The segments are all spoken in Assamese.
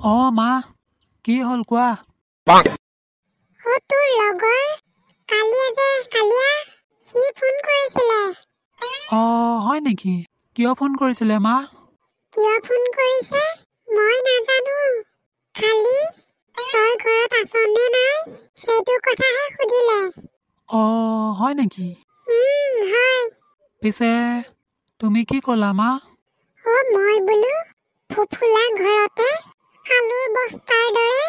মা কি হ'ল কোৱা তোৰ লগৰ কালিয়া সি ফোন কৰিছিলে হয় নেকি কিয় ফোন কৰিছিলে মা কিয় ফোন কৰিছে মই নাজানো খালি তই ঘৰত আছনে নাই সেইটো কথাহে সুধিলে হয় নেকি হয় পিছে তুমি কি ক'লা মা মই বোলো ফুফুলা ঘৰতে আলুৰ বস্তাৰ দৰে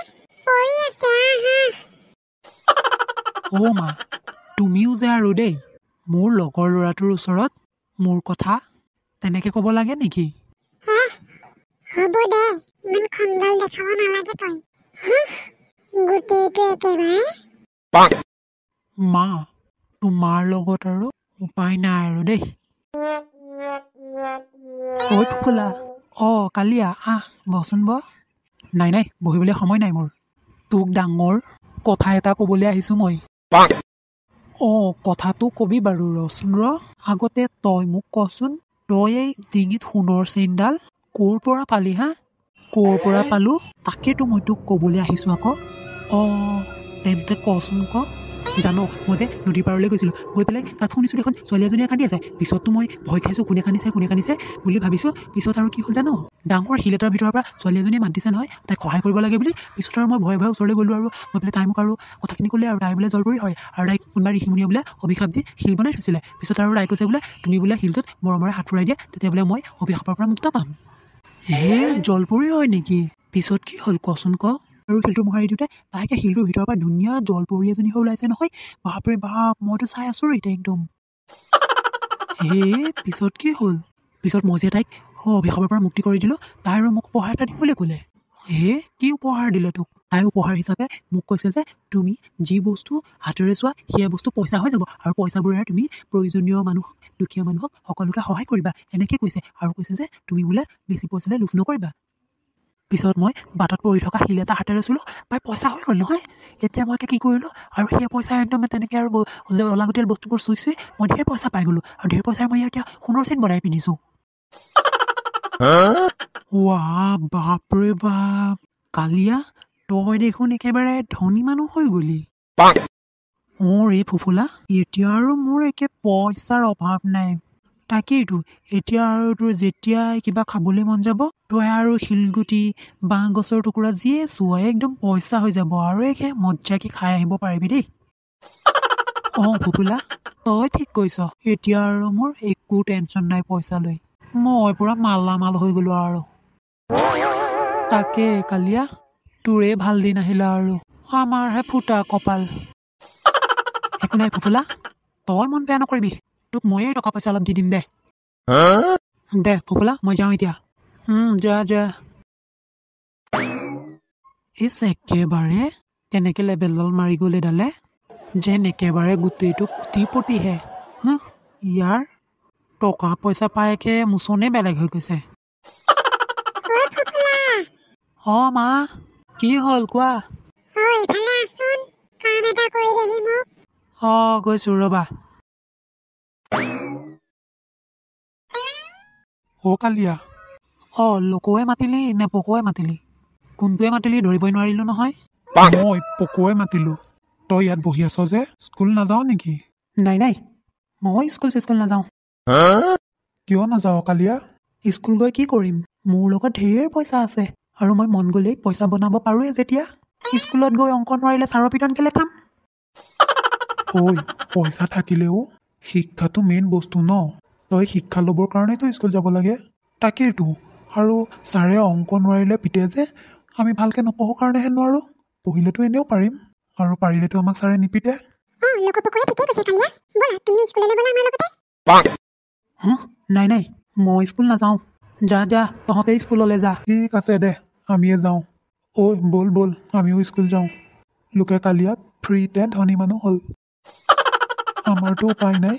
পৰি আছে মা তুমিও যে আৰু দেই মোৰ লগৰ ল'ৰাটোৰ ওচৰত মোৰ কথা তেনেকে ক'ব লাগে নেকি হ'ব দে ইমান খণ্ডল দেখাব নালাগে তই গোটেইটো একেবাৰে মা তোমাৰ লগত আৰু উপায় নাই আৰু দেই ঐ ফুফুলা কালিয়া বচোন নাই বহিবলৈ সময় নাই মোৰ তোক ডাঙৰ কথা এটা ক'বলৈ আহিছোঁ মই কথাটো কবি বাৰু ৰচোন আগতে তই মোক কচোন তই এই ডিঙিত সোণৰ চেইনডাল ক'ৰ পৰা পালি ক'ৰ পৰা পালো তাকেতো মই তোক ক'বলৈ আহিছোঁ আকৌ তেন্তে কচোন জানো মই যে নদীৰ পাৰলৈ গৈছিলোঁ গৈ পেলাই তাত শুনিছোঁ দেখোন ছোৱালী এজনীয়ে কান্দি আছে পিছততো মই ভয় খাইছোঁ কোনে কান্দিছে বুলি ভাবিছোঁ পিছত আৰু কি হ'ল জানো ডাঙৰ শিল এটাৰ ভিতৰৰ পৰা ছোৱালী এজনীয়ে মাত দিছে নহয় তাইক সহায় কৰিব লাগে বুলি পিছত আৰু মই ভয় ওচৰলৈ গ'লোঁ আৰু গৈ পেলাই তাই মোক আৰু কথাখিনি ক'লে আৰু তাই বোলে জলপৰী হয় আৰু তাইক কোনোবা ঋষিমুনিয়ে বোলে অভিশাপ দি শিল বনাই থৈছিলে পিছত আৰু তাই কৈছে বোলে তুমি বোলে শিলটোত মৰমৰে হাত ফুৰাই দিয়া তেতিয়া বোলে মই অভিশাপৰ পৰা মুক্ত পাম জলপৰী হয় নেকি পিছত কি হ'ল কচোন আৰু শিলটো মোহাৰি দিওঁতে তাইকে শিলটোৰ ভিতৰৰ পৰা ধুনীয়া জলপৰী এজনী হৈ ওলাইছে নহয় বাপৰে বাপ মইতো চাই আছোঁ এতিয়া একদম পিছত কি হ'ল পিছত মই যে তাইক অভিশাপৰ পৰা মুক্তি কৰি দিলোঁ তাই আৰু মোক উপহাৰ এটা দিবলৈ ক'লে কি উপহাৰ দিলে তোক তাই উপহাৰ হিচাপে মোক কৈছে যে তুমি যি বস্তু হাতেৰে চোৱা সেই বস্তু পইচা হৈ যাব আৰু পইচাবোৰেৰে তুমি প্ৰয়োজনীয় মানুহক দুখীয়া মানুহক সকলোকে সহায় কৰিবা এনেকৈ কৈছে আৰু কৈছে যে তুমি বোলে বেছি পইচালৈ লোভ নকৰিবা পিছত মই বাটত পৰি থকা শিল এটা হাতেৰে চুলোঁ পাই পইচা হৈ গ'ল নহয় এতিয়া মই কি কৰিলোঁ আৰু সেই পইচা একদম তেনেকৈ আৰু অলাগতিয়াল বস্তুবোৰ চুই মই ঢেৰ পইচা পাই গ'লোঁ আৰু ঢেৰ পইচাৰে মই এতিয়া সোণৰ চেইন বনাই পিন্ধিছোঁ বাপৰে বাপ কালিয়া তই দেখোন একেবাৰে ধনী মানুহ হৈ গলি ফুফুলা এতিয়া আৰু মোৰ একে পইচাৰ অভাৱ নাই তাকেইতো এতিয়া আৰু তোৰ যেতিয়াই কিবা খাবলৈ মন যাব তই আৰু শিলগুটি বাঁহ গছৰ টুকুৰা যিয়ে চোৱাই একদম পইচা হৈ যাব আৰু একে মজ্জাকে খাই আহিব পাৰিবি দেই ফুফুলা তই ঠিক কৈছ এতিয়া আৰু মোৰ একো টেনশ্যন নাই পইচা লৈ মই পুৰা মাল হৈ গ'লো আৰু তাকে কালিয়া তোৰে ভাল দিন আহিলা আৰু আমাৰহে ফুটা কপাল একো নাই ফুফুলা তই মন বেয়া নকৰিবি তোক ময়ে টকা পইচা অলপ দি দিম দে ফুফুলা মই যাওঁ এতিয়া যা একেবাৰে কেনেকে লেবেলডাল মাৰি গ'ল এডালে যেন একেবাৰে গোটেইটো কোটিপতিহে ইয়াৰ টকা পইচা পাই একে মোচনে বেলেগ হৈ গৈছে মা কি হ'ল কোৱা গৈছো ৰবা কালিয়া লোকৱে মাতিলি নে পকুৱে মাতিলি কোনটোৱে মাতিলি ধৰিবই নোৱাৰিলো নহয় মই পকুৱে মাতিলো তই ইয়াত বহি আছ যে স্কুল নাযাও নেকি নাই মই স্কুল নাযাওঁ কিয় নাযাওঁ কালিয়া স্কুল গৈ কি কৰিম মোৰ লগত ঢেৰ পইচা আছে আৰু মই মন গ'লেই পইচা বনাব পাৰোঁৱে যেতিয়া স্কুলত গৈ অংক নোৱাৰিলে ছাৰৰ পিটন কেলে খাম পইচা থাকিলেও শিক্ষাটো মেইন বস্তু ন তই শিক্ষা ল'বৰ কাৰণেতো স্কুল যাব লাগে তাকেইতো আৰু ছাৰে অংক নোৱাৰিলে পিতে যে আমি ভালকৈ নপঢ়োঁ কাৰণেহে নোৱাৰোঁ পঢ়িলেতো এনেও পাৰিম আৰু পাৰিলেতো আমাক ছাৰে নিপিতে নাই মই স্কুল নাযাওঁ যা তহঁতে স্কুললৈ যা ঠিক আছে দে আমিয়ে যাওঁ বল আমিও স্কুল যাওঁ লোকে কালিয়াত ফ্ৰীতে ধনী মানুহ হ'ল আমাৰতো উপায় নাই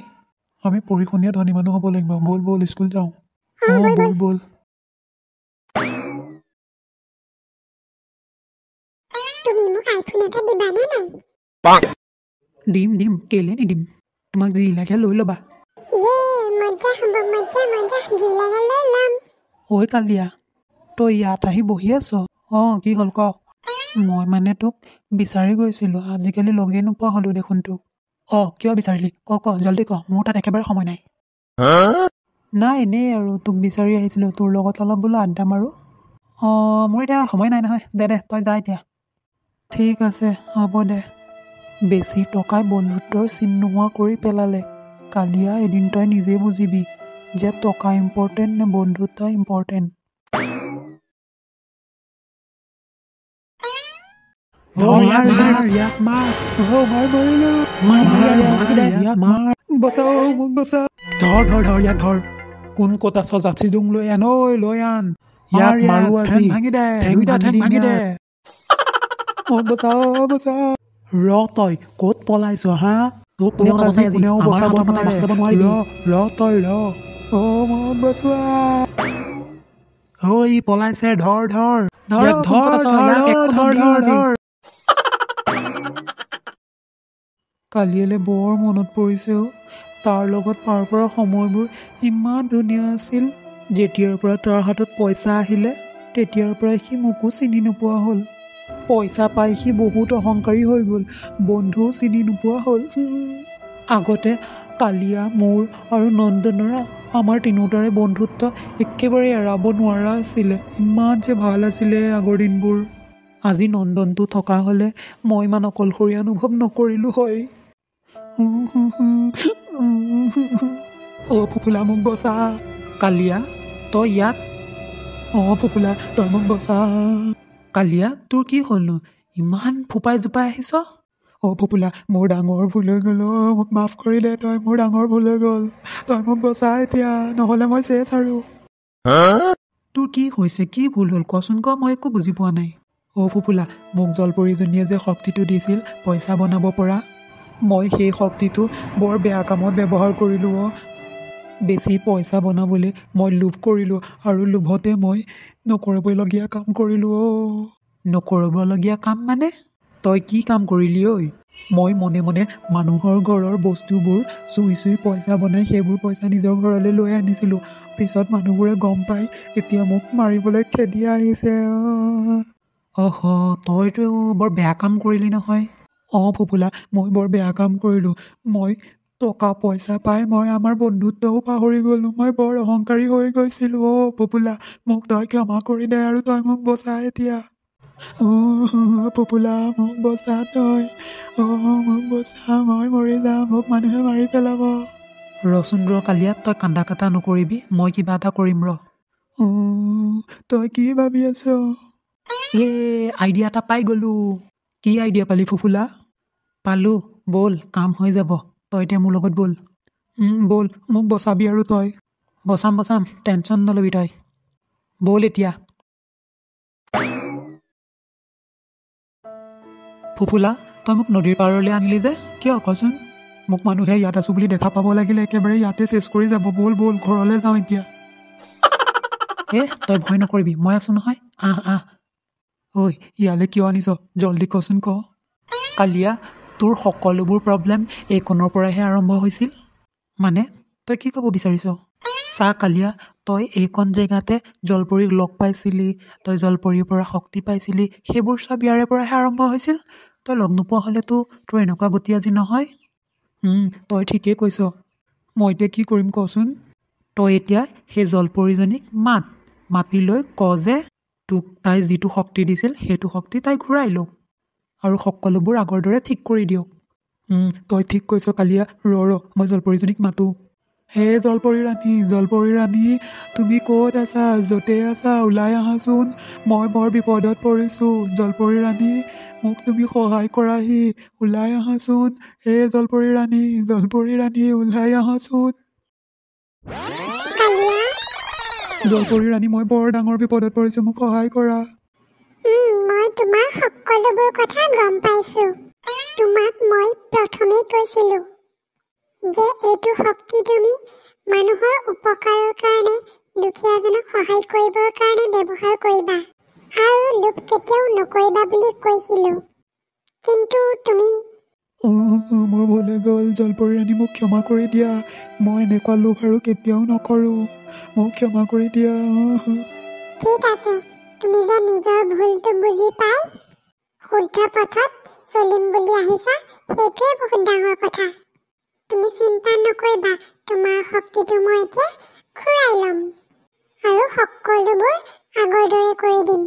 আমি পঢ়ি শুনিয়ে ধনী মানুহ হ'ব লাগিব বল স্কুল যাওঁ বল দিম কেলে নিদিম তোমাক যি লাগে লৈ ল'বা কালিয়া তই ইয়াত আহি বহি আছ অঁ কি হ'ল ক? মই মানে তোক বিচাৰি গৈছিলোঁ, আজিকালি লগেই নোপোৱা হ'লোঁ দেখোন তোক। অঁ কিয় বিচাৰিলি? ক জল্দি ক, মোৰ তাত একেবাৰে সময় নাই। নাই এনেই আৰু তোক বিচাৰি আহিছিলোঁ, তোৰ লগত অলপ বোলো আড্ডা মাৰোঁ। অঁ মোৰ এতিয়া সময় নাই নহয়, দে তই যা এতিয়া। ঠিক আছে হ'ব দে। বেছি টকাই বন্ধুত্বৰ চিন নোহোৱা কৰি পেলালে। কালিয়া এদিন তই নিজেই বুজিবি যে টকা ইম্পৰ্টেণ্ট নে বন্ধুত্ব ইম্পৰ্টেণ্ট। ধৰ ইয়াক ধৰ। কোন ক'ত আছ? যাচি দুং লৈ আন, ঐ লৈ আন। ইয়াক মাৰো আজি, ভাঙি দে, দুইটা ঠেং ভাঙি দে। বচাও। ৰ তই ক'ত পলাইছ হা? তোক মোক আজি কোনেও বচাব নোৱাৰে। ৰ তই ৰ। মোক বচোৱা। ঐ পলাইছে, ধৰ। কালিয়েলে বৰ মনত পৰিছে অ'। তাৰ লগত পাৰ কৰা সময়বোৰ ইমান ধুনীয়া আছিল। যেতিয়াৰ পৰা তাৰ হাতত পইচা আহিলে তেতিয়াৰ পৰাই সি মোকো চিনি নোপোৱা হ'ল। পইচা পাই সি বহুত অহংকাৰী হৈ গ'ল, বন্ধুও চিনি নোপোৱা হ'ল। আগতে কালিয়া, মোৰ আৰু নন্দনৰা আমাৰ তিনিওটাৰে বন্ধুত্ব একেবাৰে এৰাব নোৱাৰা আছিলে। ইমান যে ভাল আছিলে আগৰ দিনবোৰ। আজি নন্দনটো থকা হ'লে মই ইমান অকলশৰীয়া অনুভৱ নকৰিলোঁ হয়। অ' ফুফুলা মোক বচা। কালিয়া তই ইয়াত? অ' ফুফুলা তই মোক বচা। কালিয়া তোৰ কি হ'লনো? ইমান ফোপাই জোপাই আহিছ? অ' ফুফুলা মোৰ ডাঙৰ ভুল হৈ গ'ল, মোক মাফ কৰি দে তই, মোৰ ডাঙৰ ভুল হৈ গ'ল। তই মোক বচা এতিয়া, নহ'লে মই চেছ আৰু। তোৰ কি হৈছে? কি ভুল হ'ল কচোন ক, মই একো বুজি পোৱা নাই। অ' ফুফুলা মোক জলপৰীজনীয়ে যে শক্তিটো দিছিল পইচা বনাব পৰা, মই সেই শক্তিটো বৰ বেয়া কামত ব্যৱহাৰ কৰিলোঁ অ'। বেছি পইচা বনাবলৈ মই লোভ কৰিলোঁ, আৰু লোভতে মই নকৰিবলগীয়া কাম কৰিলোঁ অ'। নকৰিবলগীয়া কাম মানে? তই কি কাম কৰিলি ঐ? মই মনে মনে মানুহৰ ঘৰৰ বস্তুবোৰ চুই পইচা বনাই সেইবোৰ পইচা নিজৰ ঘৰলৈ লৈ আনিছিলোঁ। পিছত মানুহবোৰে গম পাই এতিয়া মোক মাৰিবলৈ খেদি আহিছে। অহ তইতো বৰ বেয়া কাম কৰিলি নহয়। অঁ ফুফুলা মই বৰ বেয়া কাম কৰিলোঁ। মই টকা পইচা পাই মই আমাৰ বন্ধুত্বও পাহৰি গ'লোঁ। মই বৰ অহংকাৰী হৈ গৈছিলোঁ। অ' ফুফুলা মোক তই ক্ষমা কৰি দে আৰু তই মোক বচা এতিয়া। ফুফুলা মোক বচা তই। মোক বচা, মই মৰি যাম, মোক মানুহে মাৰি পেলাব। ৰচোন কালিয়া তই কান্দা কাটা নকৰিবি, মই কিবা এটা কৰিম ৰ। তই কি ভাবি আছ? আইডিয়া এটা পাই গ'লোঁ। কি আইডিয়া পালি ফুফুলা? পালোঁ, ব'ল কাম হৈ যাব। তই এতিয়া মোৰ লগত ব'ল। ব'ল মোক বচাবি আৰু তই। বচাম টেনশ্যন নল'বি তই। ব'ল এতিয়া। ফুফুলা তই মোক নদীৰ পাৰলৈ আনিলি যে কিয় কচোন? মোক মানুহে ইয়াত আছোঁ বুলি দেখা পাব লাগিলে একেবাৰে ইয়াতে চেছ কৰি যাব। ব'ল ঘৰলৈ যাওঁ এতিয়া। তই ভয় নকৰিবি, মই আছোঁ নহয়, আহ। ঐ ইয়ালৈ কিয় আনিছ জল্দি কচোন ক। কালিয়া তোৰ সকলোবোৰ প্ৰব্লেম এইকণৰ পৰাহে আৰম্ভ হৈছিল। মানে তই কি ক'ব বিচাৰিছ? চা কালিয়া, তই এইকণ জেগাতে জলপৰীক লগ পাইছিলি, তই জলপৰীৰ পৰা শক্তি পাইছিলি, সেইবোৰ চব ইয়াৰে পৰাহে আৰম্ভ হৈছিল। তই লগ নোপোৱা হ'লেতো তোৰ এনেকুৱা গতি আজি নহয়। তই ঠিকেই কৈছ। মই এতিয়া কি কৰিম কচোন? তই এতিয়া সেই জলপৰীজনীক মাতি লৈ ক যে তোক তাই যিটো শক্তি দিছিল সেইটো শক্তি তাই ঘূৰাই লওক আৰু সকলোবোৰ আগৰ দৰে ঠিক কৰি দিয়ক। তই ঠিক কৈছ কালিয়া। ৰ মই জলপৰীজনীক মাতোঁ। হে জলপৰী ৰাণী, তুমি ক'ত আছা? য'তে আছা ওলাই আহাচোন, মই বৰ বিপদত পৰিছোঁ। জলপৰী ৰাণী মোক তুমি সহায় কৰাহি, ওলাই আহাচোন। হে জলপৰী ৰাণী ওলাই আহাচোন। জলপৰী ৰাণী মই বৰ ডাঙৰ বিপদত পৰিছোঁ, মোক সহায় কৰা। মই তোমাৰ সকলোবোৰ কথা গম পাইছোঁ। তোমাক মই প্ৰথমেই কৈছিলোঁ যে এইটো শক্তি তুমি মানুহৰ উপকাৰৰ কাৰণে, দুখীয়াজনক সহায় কৰিবৰ কাৰণে ব্যৱহাৰ কৰিবা আৰু লোভ কেতিয়াও নকৰিবা বুলি কৈছিলোঁ। কিন্তু তুমি মোৰ ভুল হৈ গ'ল। জলপৰী ৰাণী মোক ক্ষমা কৰি দিয়া। মই এনেকুৱা লোভ আৰু কেতিয়াও নকৰোঁ। মোক ক্ষমা কৰি দিয়া। ঠিক আছে, তুমি যে নিজৰ ভুলটো বুজি পাই শুদ্ধ পথত চলিম বুলি আহিছা, সেইটোৱে বহুত ডাঙৰ কথা। তুমি চিন্তা নকৰিবা, তোমাৰ শক্তিটো মই এতিয়া ঘূৰাই ল'ম আৰু সকলোবোৰ আগৰ দৰে কৰি দিম।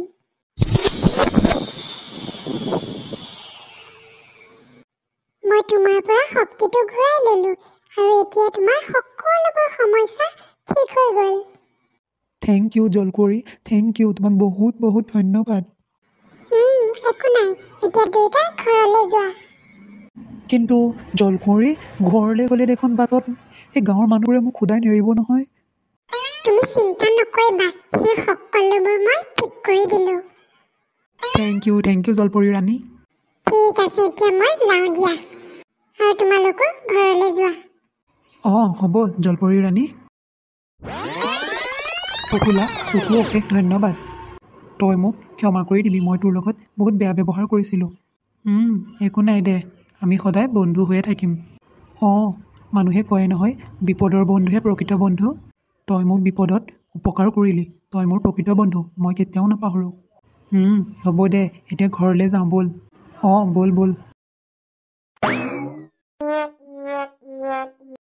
মই তোমাৰ পৰা শক্তিটো ঘূৰাই ল'লো আৰু এতিয়া তোমাৰ সকলোবোৰ সমস্যা ঠিক হৈ গ'ল। থেংক ইউ জলকুঁৱৰী, থেংক ইউ, তোমাক বহুত বহুত ধন্যবাদ। একো নাই, এতিয়া দুয়োটা ঘৰলৈ যোৱা। কিন্তু জলকুঁৱৰী, ঘৰলৈ গ'লে দেখোন বাটত এই গাঁৱৰ মানুহবোৰে মোক সোধাই নেৰিব নহয়। তুমি চিন্তা নকৰিবা, সেই সকলোবোৰ মই ঠিক কৰি দিলোঁ। থেংক ইউ জলপৰী ৰাণী। ঠিক আছে, এতিয়া মই যাওঁ দিয়া, আৰু তোমালোকো ঘৰলৈ যোৱা। অঁ হ'ব জলপৰী ৰাণী। প্ৰফুল্লা, তোকো অশেষ ধন্যবাদ। তই মোক ক্ষমা কৰি দিবি, মই তোৰ লগত বহুত বেয়া ব্যৱহাৰ কৰিছিলোঁ। একো নাই দে, আমি সদায় বন্ধু হৈয়ে থাকিম। অঁ, মানুহে কয় নহয়, বিপদৰ বন্ধুহে প্ৰকৃত বন্ধু। তই মোক বিপদত উপকাৰ কৰিলি, তই মোৰ প্ৰকৃত বন্ধু, মই কেতিয়াও নাপাহৰোঁ। হ'ব দে, এতিয়া ঘৰলৈ যাওঁ ব'ল। অঁ ব'ল ব'ল।